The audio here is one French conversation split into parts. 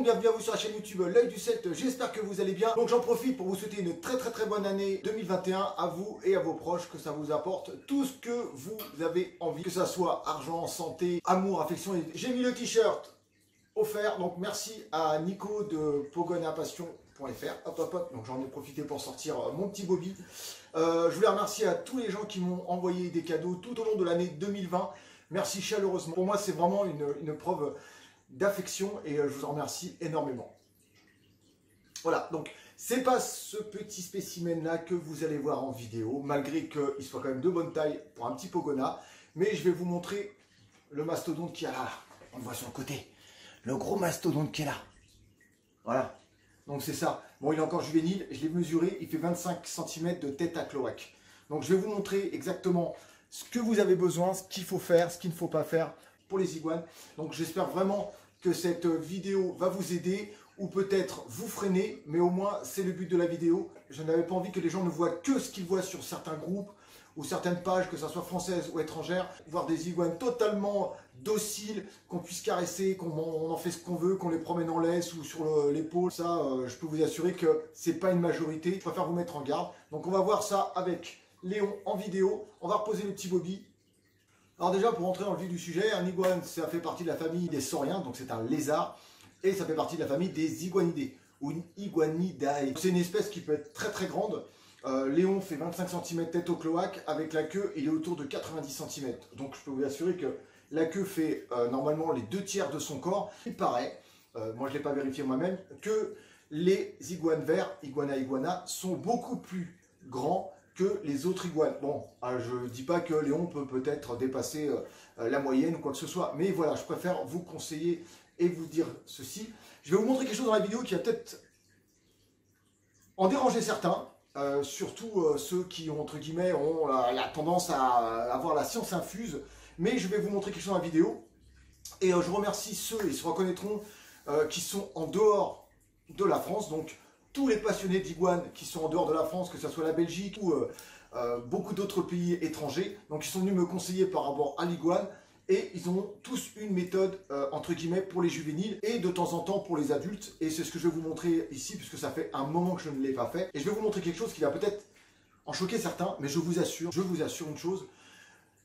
bienvenue à vous sur la chaîne YouTube L'Oeil du Celte, j'espère que vous allez bien. Donc j'en profite pour vous souhaiter une très bonne année 2021 à vous et à vos proches, que ça vous apporte tout ce que vous avez envie, que ça soit argent, santé, amour, affection. J'ai mis le t-shirt offert, donc merci à Nico de pogonapassion.fr. Hop, donc j'en ai profité pour sortir mon petit Bobby. Je voulais remercier à tous les gens qui m'ont envoyé des cadeaux tout au long de l'année 2020. Merci chaleureusement. Pour moi, c'est vraiment une preuve d'affection et je vous en remercie énormément. Voilà, donc c'est pas ce petit spécimen là que vous allez voir en vidéo, malgré qu'il soit quand même de bonne taille pour un petit Pogona, mais je vais vous montrer le mastodonte qui est là. On le voit sur le côté, le gros mastodonte qui est là. Voilà, donc c'est ça. Bon, il est encore juvénile, je l'ai mesuré, il fait 25 cm de tête à cloaque. Donc je vais vous montrer exactement ce que vous avez besoin, ce qu'il faut faire, ce qu'il ne faut pas faire pour les iguanes. Donc j'espère vraiment que cette vidéo va vous aider ou peut-être vous freiner, mais au moins c'est le but de la vidéo. Je n'avais pas envie que les gens ne voient que ce qu'ils voient sur certains groupes ou certaines pages, que ce soit françaises ou étrangères, voir des iguanes totalement dociles, qu'on puisse caresser, qu'on en fait ce qu'on veut, qu'on les promène en laisse ou sur l'épaule. Ça, je peux vous assurer que c'est pas une majorité. Je préfère vous mettre en garde. Donc on va voir ça avec Léon en vidéo. On va reposer le petit Bobby. Alors déjà, pour entrer dans le vif du sujet, un iguane, ça fait partie de la famille des sauriens, donc c'est un lézard, et ça fait partie de la famille des iguanidés, ou une iguanidae. C'est une espèce qui peut être très grande. Léon fait 25 cm tête au cloaque, avec la queue, il est autour de 90 cm. Donc je peux vous assurer que la queue fait normalement les 2/3 de son corps. Il paraît, moi je ne l'ai pas vérifié moi-même, que les iguanes verts, iguana, sont beaucoup plus grands que les autres iguanes. Bon, je ne dis pas que Léon peut peut-être dépasser la moyenne ou quoi que ce soit, mais voilà, je préfère vous conseiller et vous dire ceci. Je vais vous montrer quelque chose dans la vidéo qui va peut-être en déranger certains, surtout ceux qui, entre guillemets, ont la tendance à avoir la science infuse, mais je vais vous montrer quelque chose dans la vidéo, et je remercie ceux, ils se reconnaîtront, qui sont en dehors de la France, donc tous les passionnés d'iguanes qui sont en dehors de la France, que ce soit la Belgique ou beaucoup d'autres pays étrangers, donc ils sont venus me conseiller par rapport à l'iguane, et ils ont tous une méthode entre guillemets pour les juvéniles et de temps en temps pour les adultes, et c'est ce que je vais vous montrer ici puisque ça fait un moment que je ne l'ai pas fait, et je vais vous montrer quelque chose qui va peut-être en choquer certains, mais je vous assure une chose,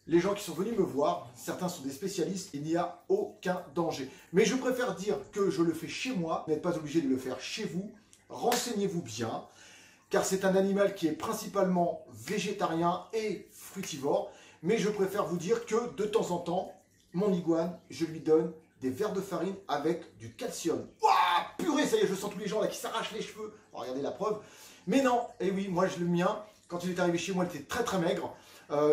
les gens qui sont venus me voir, certains sont des spécialistes, il n'y a aucun danger. Mais je préfère dire que je le fais chez moi, vous n'êtes pas obligé de le faire chez vous. Renseignez-vous bien, car c'est un animal qui est principalement végétarien et frutivore, mais je préfère vous dire que de temps en temps, mon iguane, je lui donne des verres de farine avec du calcium. Ouah, purée, ça y est, je sens tous les gens là qui s'arrachent les cheveux. Regardez la preuve. Mais non, et oui, moi le mien, quand il est arrivé chez moi, il était très maigre.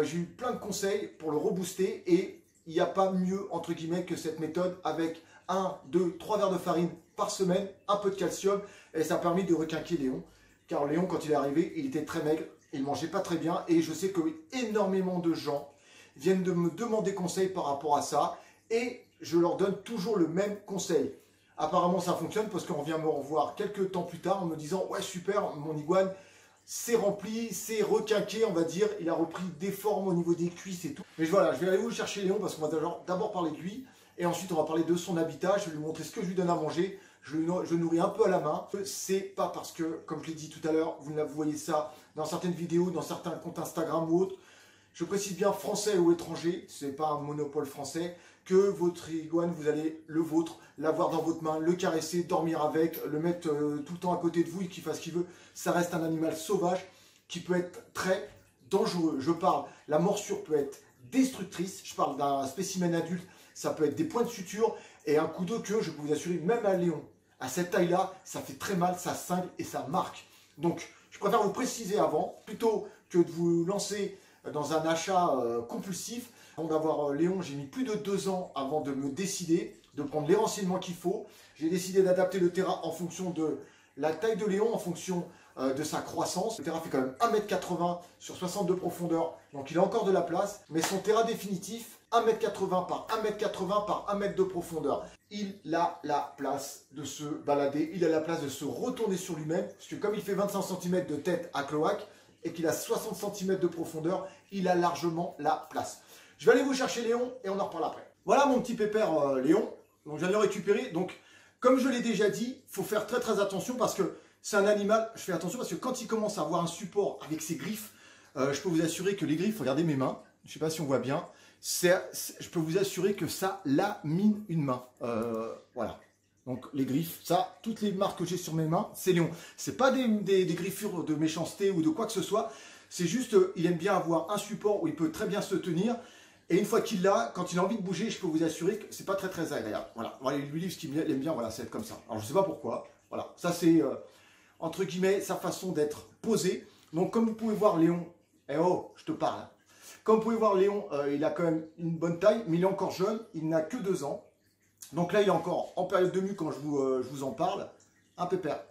J'ai eu plein de conseils pour le rebooster et il n'y a pas mieux, entre guillemets, que cette méthode avec 1, 2, 3 verres de farine par semaine, un peu de calcium, et ça a permis de requinquer Léon. Car Léon, quand il est arrivé, il était très maigre, il ne mangeait pas très bien, et je sais que énormément de gens viennent de me demander conseil par rapport à ça, et je leur donne toujours le même conseil. Apparemment ça fonctionne parce qu'on vient me revoir quelques temps plus tard en me disant « Ouais super, mon iguane c'est rempli, c'est requinqué, on va dire, il a repris des formes au niveau des cuisses et tout. » Mais voilà, je vais aller vous chercher Léon parce qu'on va d'abord parler de lui, et ensuite on va parler de son habitat, je vais lui montrer ce que je lui donne à manger. Je nourris un peu à la main. C'est pas parce que, comme je l'ai dit tout à l'heure, vous voyez ça dans certaines vidéos, dans certains comptes Instagram ou autres. Je précise bien français ou étranger, c'est pas un monopole français, que votre iguane, vous allez le vôtre, l'avoir dans votre main, le caresser, dormir avec, le mettre tout le temps à côté de vous et qu'il fasse ce qu'il veut. Ça reste un animal sauvage qui peut être très dangereux. Je parle, la morsure peut être destructrice. Je parle d'un spécimen adulte, ça peut être des points de suture et un coup de queue, je peux vous assurer, même à Léon. À cette taille-là, ça fait très mal, ça cingle et ça marque. Donc, je préfère vous préciser avant, plutôt que de vous lancer dans un achat compulsif. Avant d'avoir Léon, j'ai mis plus de 2 ans avant de me décider, de prendre les renseignements qu'il faut. J'ai décidé d'adapter le terrain en fonction de la taille de Léon, en fonction de sa croissance. Le terrain fait quand même 1,80 m sur 60 de profondeur, donc il a encore de la place. Mais son terrain définitif, 1,80 m par 1,80 m par 1 m de profondeur. Il a la place de se balader, il a la place de se retourner sur lui-même, parce que comme il fait 25 cm de tête à cloaque, et qu'il a 60 cm de profondeur, il a largement la place. Je vais aller vous chercher Léon, et on en reparle après. Voilà mon petit pépère Léon, donc je viens de le récupérer, donc Comme je l'ai déjà dit, il faut faire très très attention parce que c'est un animal, je fais attention parce que quand il commence à avoir un support avec ses griffes, je peux vous assurer que les griffes, regardez mes mains, je ne sais pas si on voit bien, je peux vous assurer que ça lamine une main. Voilà. Donc les griffes, ça, toutes les marques que j'ai sur mes mains, c'est Léon. C'est pas des griffures de méchanceté ou de quoi que ce soit, c'est juste, il aime bien avoir un support où il peut très bien se tenir. Et une fois qu'il l'a, quand il a envie de bouger, je peux vous assurer que c'est pas très très agréable. Voilà, lui livre ce qu'il aime bien, voilà, c'est être comme ça. Alors je sais pas pourquoi, voilà, ça c'est entre guillemets sa façon d'être posé. Donc comme vous pouvez voir Léon, eh oh, je te parle. Comme vous pouvez voir Léon, il a quand même une bonne taille, mais il est encore jeune, il n'a que 2 ans. Donc là il est encore en période de mue quand je vous en parle, un pépère.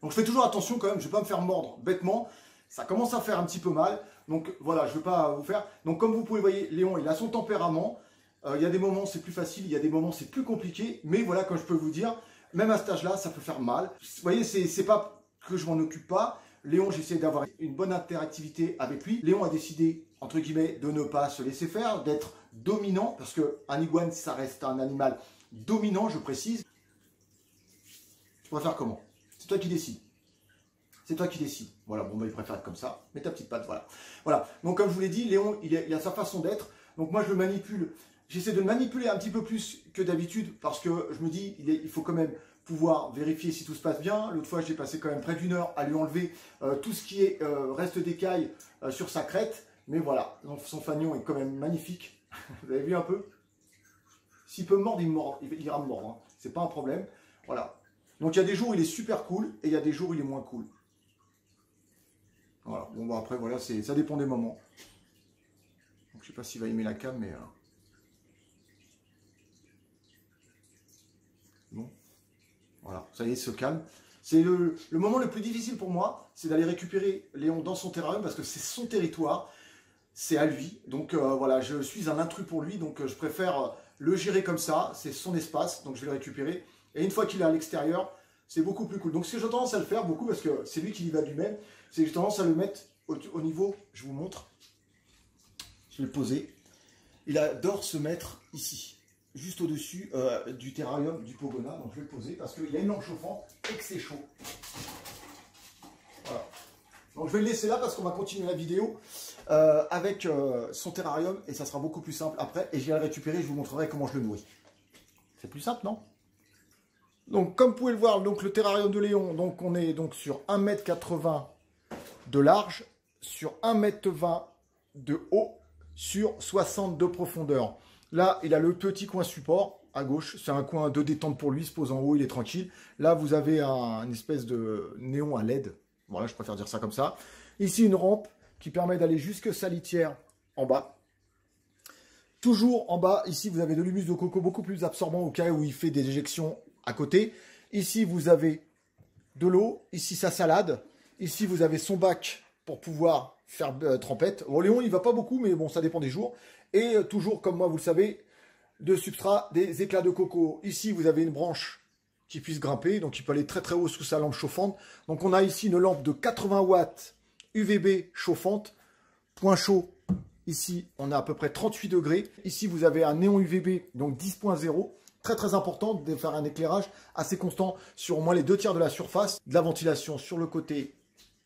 Donc je fais toujours attention quand même, je ne vais pas me faire mordre bêtement. Ça commence à faire un petit peu mal. Donc voilà, je ne vais pas vous faire. Donc comme vous pouvez voir, Léon, il a son tempérament. Il y a des moments c'est plus facile, il y a des moments c'est plus compliqué. Mais voilà, comme je peux vous dire, même à cet âge-là, ça peut faire mal. Vous voyez, c'est pas que je m'en occupe pas. Léon, j'essaie d'avoir une bonne interactivité avec lui. Léon a décidé, entre guillemets, de ne pas se laisser faire, d'être dominant. Parce qu'un iguane, ça reste un animal dominant, je précise. Tu préfères comment? C'est toi qui décides. C'est toi qui décides. Voilà, bon, bah, il préfère être comme ça. Mets ta petite patte, voilà. Voilà, donc comme je vous l'ai dit, Léon, il a sa façon d'être. Donc moi, je le manipule. J'essaie de le manipuler un petit peu plus que d'habitude parce que je me dis, il faut quand même pouvoir vérifier si tout se passe bien. L'autre fois, j'ai passé quand même près d'1 heure à lui enlever tout ce qui est reste d'écailles sur sa crête. Mais voilà, son fanion est quand même magnifique. Vous avez vu un peu? S'il peut me mordre, il ira me mordre. Hein. C'est pas un problème. Voilà. Donc il y a des jours où il est super cool et il y a des jours où il est moins cool. Voilà. Bon, bah, après, voilà, ça dépend des moments. Donc, je sais pas s'il va aimer la cam, mais... Bon. Voilà, ça y est, il se calme. C'est le moment le plus difficile pour moi, c'est d'aller récupérer Léon dans son terrarium parce que c'est son territoire, c'est à lui. Donc voilà, je suis un intrus pour lui, donc je préfère le gérer comme ça, c'est son espace, donc je vais le récupérer. Et une fois qu'il est à l'extérieur, c'est beaucoup plus cool. Donc ce que j'ai tendance à le faire beaucoup, parce que c'est lui qui y va lui-même, c'est que j'ai tendance à le mettre au niveau, je vous montre, je vais le poser. Il adore se mettre ici, juste au-dessus du terrarium du Pogona. Donc je vais le poser parce qu'il y a une lampe chauffante et que c'est chaud. Voilà. Donc je vais le laisser là parce qu'on va continuer la vidéo avec son terrarium et ça sera beaucoup plus simple après. Et je vais le récupérer, je vous montrerai comment je le nourris. C'est plus simple, non? Donc comme vous pouvez le voir, donc, le terrarium de Léon, donc, on est donc sur 1,80 m de large, sur 1,20 m de haut, sur 60 de profondeur. Là, il a le petit coin support à gauche. C'est un coin de détente pour lui. Il se pose en haut, il est tranquille. Là, vous avez une espèce de néon à LED. Voilà, je préfère dire ça comme ça. Ici, une rampe qui permet d'aller jusque sa litière en bas. Toujours en bas, ici, vous avez de l'humus de coco beaucoup plus absorbant au cas où il fait des éjections à côté. Ici, vous avez de l'eau. Ici, sa salade. Ici, vous avez son bac pour pouvoir faire trempette. Bon, Léon, il va pas beaucoup, mais bon, ça dépend des jours. Et toujours, comme moi, vous le savez, de substrat, des éclats de coco. Ici, vous avez une branche qui puisse grimper, donc il peut aller très très haut sous sa lampe chauffante. Donc on a ici une lampe de 80 watts UVB chauffante, point chaud. Ici, on a à peu près 38 degrés. Ici, vous avez un néon UVB, donc 10.0. Très très important de faire un éclairage assez constant sur au moins les 2/3 de la surface. De la ventilation sur le côté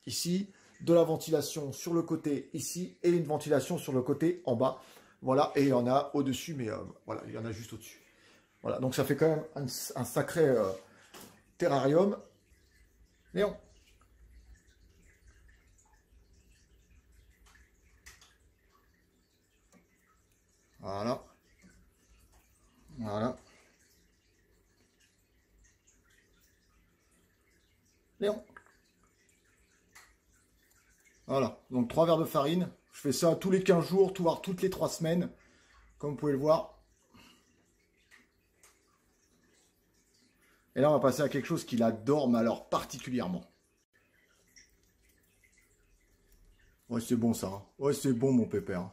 ici, de la ventilation sur le côté ici et une ventilation sur le côté en bas. Voilà, et il y en a au-dessus, mais voilà, il y en a juste au-dessus. Voilà, donc ça fait quand même un sacré terrarium. Léon. Voilà. Voilà. Léon. Voilà, donc 3 verres de farine. Je fais ça tous les 15 jours, voire toutes les 3 semaines, comme vous pouvez le voir. Et là, on va passer à quelque chose qu'il adore, mais alors particulièrement. Ouais, c'est bon ça. Hein. Ouais, c'est bon, mon pépère.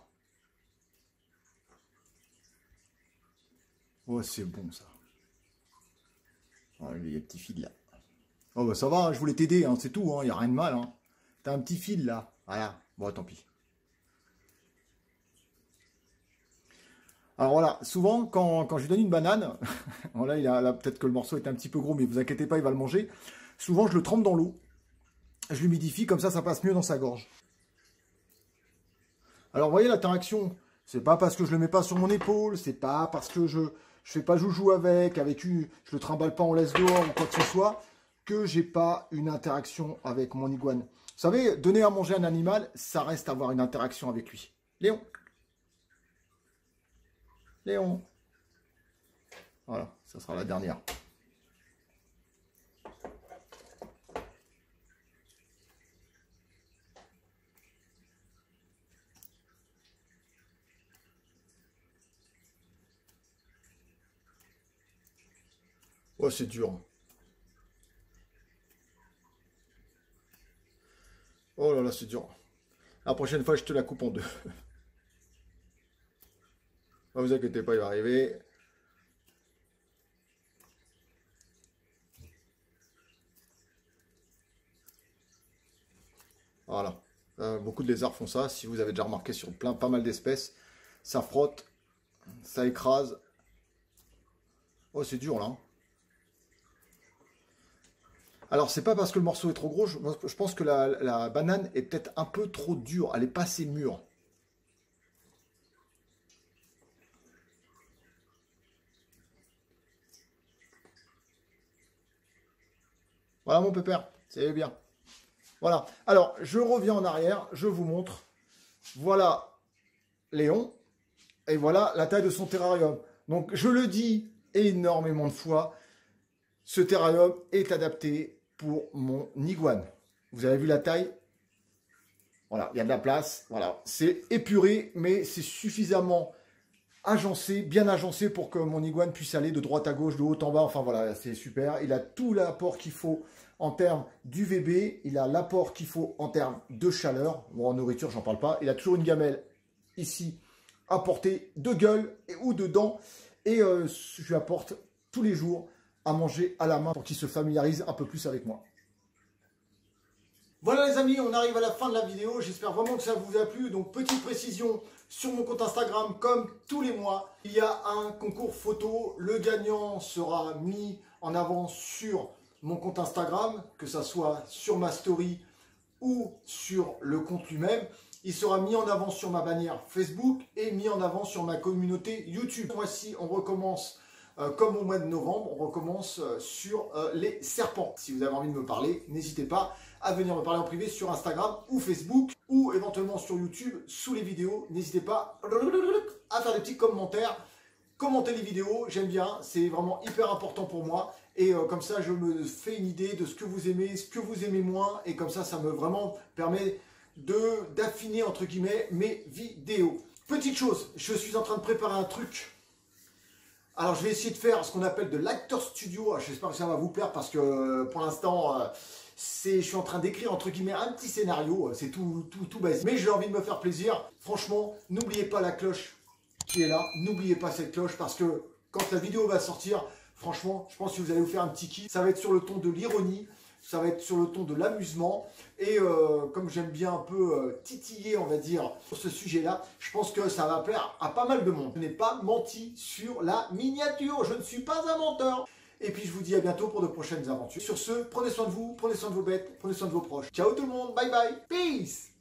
Ouais, c'est bon ça. Oh, il y a un petit fil là. Oh, bah ça va, hein, je voulais t'aider, hein, c'est tout, il n'y a rien de mal. Hein. T'as un petit fil là. Voilà. Bon, tant pis. Alors voilà, souvent quand je lui donne une banane, voilà, là peut-être que le morceau est un petit peu gros, mais vous inquiétez pas, il va le manger. Souvent je le trempe dans l'eau, je l'humidifie, comme ça passe mieux dans sa gorge. Alors vous voyez l'interaction, c'est pas parce que je le mets pas sur mon épaule, c'est pas parce que je fais pas joujou je le trimballe pas en laisse dehors ou quoi que ce soit, que j'ai pas une interaction avec mon iguane. Vous savez, donner à manger à un animal, ça reste avoir une interaction avec lui. Léon. Léon. Voilà, ça sera la dernière. Oh, c'est dur. Oh là là, c'est dur. La prochaine fois, je te la coupe en deux. Ne vous inquiétez pas, il va arriver. Voilà. Beaucoup de lézards font ça. Si vous avez déjà remarqué sur pas mal d'espèces, ça frotte, ça écrase. Oh, c'est dur là. Hein. Alors, c'est pas parce que le morceau est trop gros. Je pense que la banane est peut-être un peu trop dure. Elle n'est pas assez mûre. Voilà mon pépère, c'est bien. Voilà. Alors, je reviens en arrière, je vous montre. Voilà Léon. Et voilà la taille de son terrarium. Donc, je le dis énormément de fois, ce terrarium est adapté pour mon iguane. Vous avez vu la taille? Voilà, il y a de la place. Voilà, c'est épuré, mais c'est suffisamment agencé, bien agencé pour que mon iguane puisse aller de droite à gauche, de haut en bas. Enfin voilà, c'est super. Il a tout l'apport qu'il faut en termes d'UVB. Il a l'apport qu'il faut en termes de chaleur. Bon, en nourriture, j'en parle pas. Il a toujours une gamelle ici à portée de gueule ou de dents. Et je lui apporte tous les jours à manger à la main pour qu'il se familiarise un peu plus avec moi. Voilà les amis, on arrive à la fin de la vidéo. J'espère vraiment que ça vous a plu. Donc petite précision, sur mon compte Instagram, comme tous les mois, il y a un concours photo. Le gagnant sera mis en avant sur mon compte Instagram, que ça soit sur ma story ou sur le compte lui-même. Il sera mis en avant sur ma bannière Facebook et mis en avant sur ma communauté YouTube. Ce mois-ci, on recommence comme au mois de novembre, on recommence sur les serpents. Si vous avez envie de me parler, n'hésitez pas à venir me parler en privé sur Instagram ou Facebook ou éventuellement sur YouTube sous les vidéos. N'hésitez pas à faire des petits commentaires, commenter les vidéos, j'aime bien, c'est vraiment hyper important pour moi. Et comme ça, je me fais une idée de ce que vous aimez, ce que vous aimez moins. Et comme ça me vraiment permet d'affiner entre guillemets mes vidéos. Petite chose, je suis en train de préparer un truc. Alors je vais essayer de faire ce qu'on appelle de l'acteur studio. J'espère que ça va vous plaire parce que pour l'instant, je suis en train d'écrire entre guillemets un petit scénario. C'est tout basique. Mais j'ai envie de me faire plaisir. Franchement, n'oubliez pas la cloche qui est là. N'oubliez pas cette cloche parce que quand la vidéo va sortir, franchement, je pense que vous allez vous faire un petit kiff. Ça va être sur le ton de l'ironie. Ça va être sur le ton de l'amusement. Et comme j'aime bien un peu titiller, on va dire, sur ce sujet-là, je pense que ça va plaire à pas mal de monde. Je n'ai pas menti sur la miniature. Je ne suis pas un menteur. Et puis, je vous dis à bientôt pour de prochaines aventures. Sur ce, prenez soin de vous, prenez soin de vos bêtes, prenez soin de vos proches. Ciao tout le monde, bye bye, peace!